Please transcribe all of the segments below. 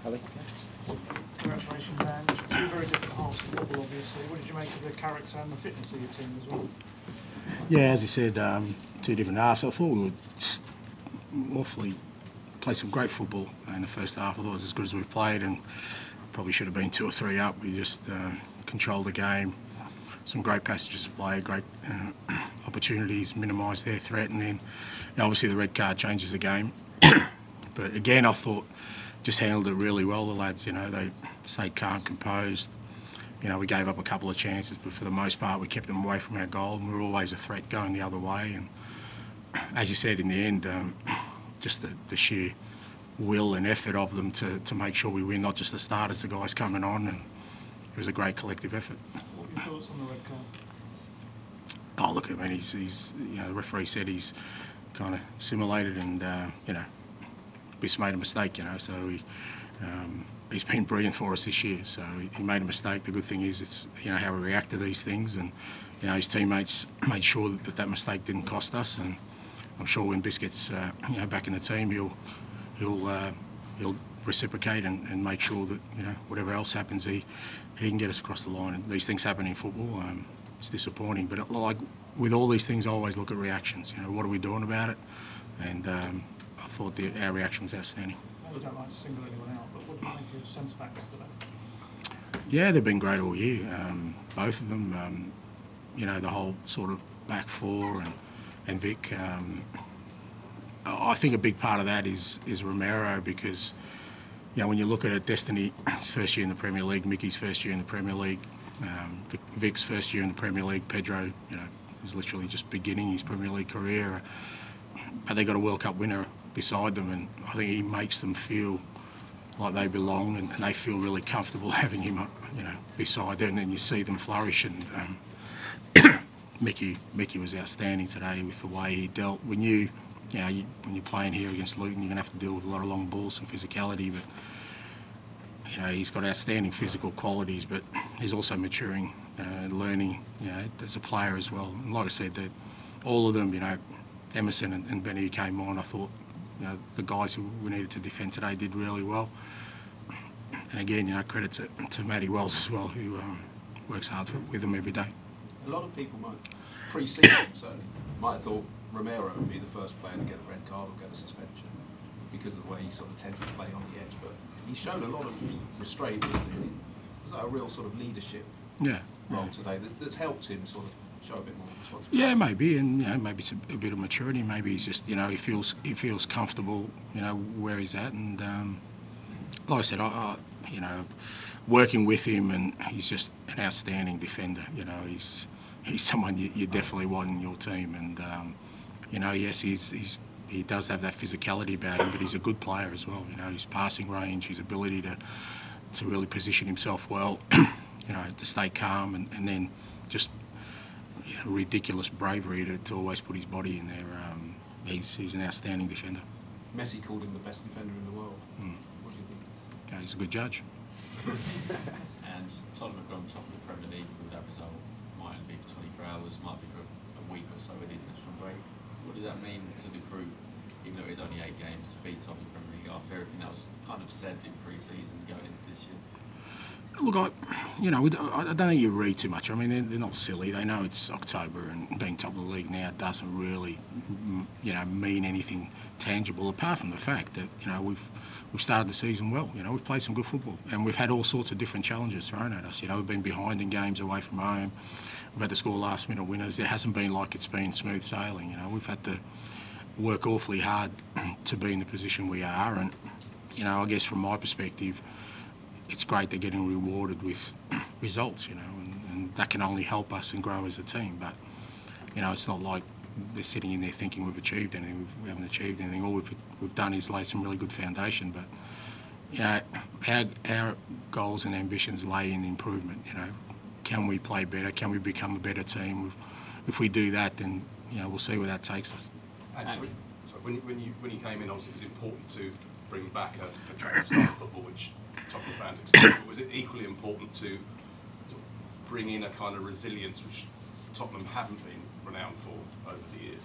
Ali? Congratulations, Ange. Two very different halves of football, obviously. What did you make of the character and the fitness of your team as well? Yeah, as you said, two different halves. I thought we would awfully play some great football in the first half. I thought it was as good as we played, and probably should have been 2 or 3 up. We just controlled the game. Some great passages of play, great opportunities, minimised their threat, and then obviously the red card changes the game. But again, I thought just handled it really well. The lads, they stayed calm, composed. We gave up a couple of chances, but for the most part, we kept them away from our goal, and we were always a threat going the other way. And as you said, in the end, just the sheer will and effort of them to make sure we win, not just the starters, the guys coming on, and it was a great collective effort. What were your thoughts on the red card? Oh, look, I mean, he's the referee said he's kind of simulated and, just made a mistake, so he's been brilliant for us this year. So he made a mistake. The good thing is it's, how we react to these things, and, his teammates made sure that mistake didn't cost us, and I'm sure when Bis gets, back in the team, he'll reciprocate and make sure that, whatever else happens, he can get us across the line. And these things happen in football. It's disappointing, but like with all these things, I always look at reactions. What are we doing about it? And I thought our reaction was outstanding. I don't like to single anyone out, but what do you think of centre backs today? Yeah, they've been great all year. Both of them. The whole sort of back four and Vic. I think a big part of that is Romero, because when you look at it, Destiny, his first year in the Premier League, Micky's first year in the Premier League, Vic's first year in the Premier League, Pedro, is literally just beginning his Premier League career. But they got a World Cup winner beside them, and I think he makes them feel like they belong, and they feel really comfortable having him, beside them, and then you see them flourish. And Micky was outstanding today with the way he dealt. When you're playing here against Luton, you're going to have to deal with a lot of long balls and physicality, but he's got outstanding physical qualities, but he's also maturing and learning, as a player as well. And like I said, that all of them, Emerson and Benny who came on, I thought, the guys who we needed to defend today did really well. And again, credit to Matty Wells as well, who works hard with them every day. A lot of people pre-season certainly might have thought Romero would be the first player to get a red card or get a suspension because of the way he sort of tends to play on the edge. But he showed a lot of restraint. Was that a real sort of leadership role today that's helped him sort of show a bit more responsibility? Yeah, maybe, and maybe it's a bit of maturity. Maybe he's just he feels comfortable where he's at, and like I said, working with him, and he's just an outstanding defender. He's someone you definitely want in your team, and yes, he does have that physicality about him, but he's a good player as well. His passing range, his ability to really position himself well, to stay calm, and then just ridiculous bravery to always put his body in there. He's an outstanding defender. Messi called him the best defender in the world. What do you think? Yeah, he's a good judge. And Tottenham have gone top of the Premier League with that result. Might be for 24 hours, might be for a week or so with the international break. What does that mean to the group, even though it's only 8 games, to be top of the Premier League after everything that was kind of said in pre-season going into this year? Look, I don't think you read too much. I mean, they're not silly. They know it's October, and being top of the league now doesn't really, mean anything tangible, apart from the fact that, we've started the season well. We've played some good football, and we've had all sorts of different challenges thrown at us. We've been behind in games away from home. We've had to score last-minute winners. It hasn't been like it's been smooth sailing. We've had to work awfully hard to be in the position we are, and, I guess from my perspective, it's great they're getting rewarded with results, and that can only help us and grow as a team. But, it's not like they're sitting in there thinking we've achieved anything. We haven't achieved anything. All we've done is lay some really good foundation. But, our goals and ambitions lay in improvement. Can we play better? Can we become a better team? If we do that, then, we'll see where that takes us. Actually, when you came in, obviously it was important to bring back a training style of football, which Tottenham fans expect. But was it equally important to bring in a kind of resilience which Tottenham haven't been renowned for over the years?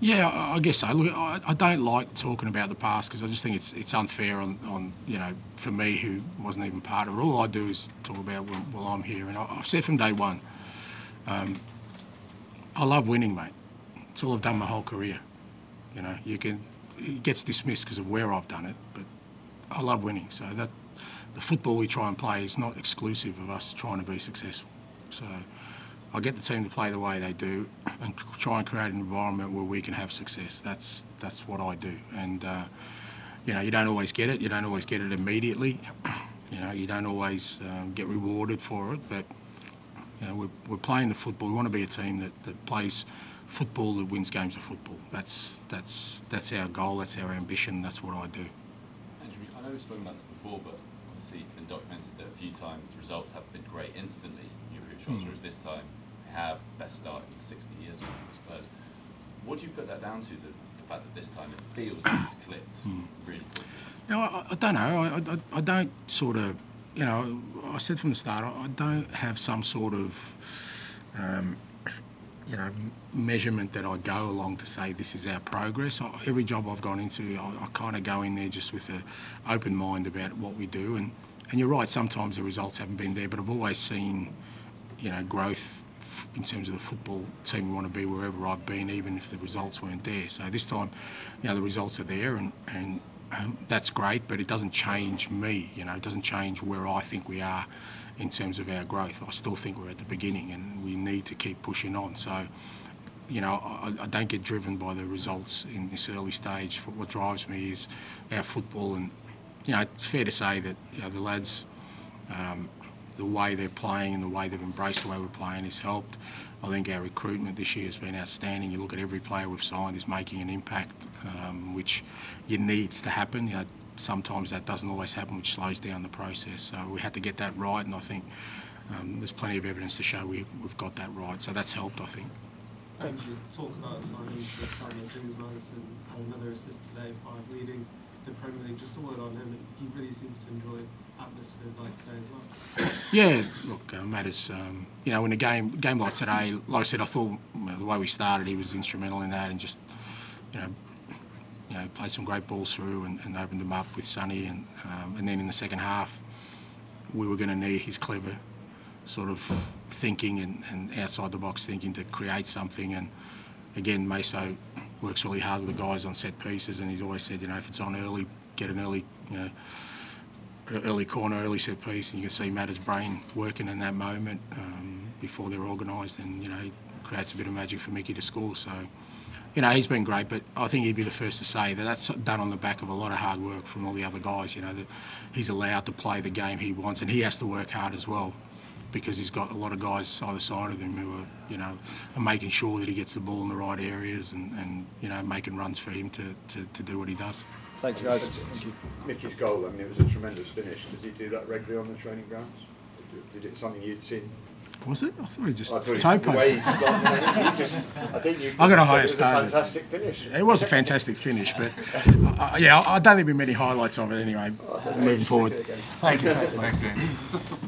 Yeah, I guess so. Look, I don't like talking about the past because I just think it's unfair on for me who wasn't even part of it. All I do is talk about while I'm here, and I've said from day one, I love winning, mate. It's all I've done my whole career. It gets dismissed because of where I've done it, but I love winning. So that the football we try and play is not exclusive of us trying to be successful. So I get the team to play the way they do and try and create an environment where we can have success. That's what I do. And you don't always get it. You don't always get it immediately. You don't always get rewarded for it. But we're playing the football. We want to be a team that plays football, that wins games of football. That's our goal. That's our ambition. That's what I do. Andrew, I know we've spoken about this before, but obviously it's been documented that a few times the results have been great instantly in European shots, whereas this time we have best start in 60 years of Spurs. What do you put that down to, the fact that this time it feels like it's clicked really quickly? I don't know. I don't sort of, I said from the start, I don't have some sort of, measurement that I go along to say this is our progress. Every job I've gone into, I kind of go in there just with an open mind about what we do. And you're right, sometimes the results haven't been there, but I've always seen, growth in terms of the football team we want to be wherever I've been, even if the results weren't there. So this time, the results are there, and that's great, but it doesn't change me. It doesn't change where I think we are in terms of our growth. I still think we're at the beginning, and we need to keep pushing on. So, I don't get driven by the results in this early stage. What drives me is our football, and it's fair to say that the lads, the way they're playing and the way they've embraced the way we're playing has helped. I think our recruitment this year has been outstanding. You look at every player we've signed is making an impact, which needs to happen. Sometimes that doesn't always happen, which slows down the process. So we had to get that right, and I think there's plenty of evidence to show we've got that right. So that's helped, I think. And you talk about signings this summer. James Madison had another assist today, 5, leading the Premier League. Just a word on him, and he really seems to enjoy atmospheres like today as well. Yeah, look, Matt is, in a game like today, like I said, I thought the way we started, he was instrumental in that, and just, played some great balls through and opened them up with Sonny, and then in the second half, we were going to need his clever sort of thinking and outside the box thinking to create something. And again, Meso works really hard with the guys on set pieces, and he's always said, if it's on early, get an early, early corner, early set piece, and you can see Matt's brain working in that moment before they're organised, and it creates a bit of magic for Micky to score. So, he's been great, but I think he'd be the first to say that that's done on the back of a lot of hard work from all the other guys. That he's allowed to play the game he wants, and he has to work hard as well, because he's got a lot of guys either side of him who are, are making sure that he gets the ball in the right areas and making runs for him to do what he does. Thanks, guys. Thank you. Micky's goal, it was a tremendous finish. Does he do that regularly on the training grounds? Did it something you'd seen? Was it? I thought he just toe I think you I got a higher standard. Fantastic finish. It was a fantastic finish, but I don't think we made many highlights of it anyway. Moving forward. Thank you. Thanks, Ian.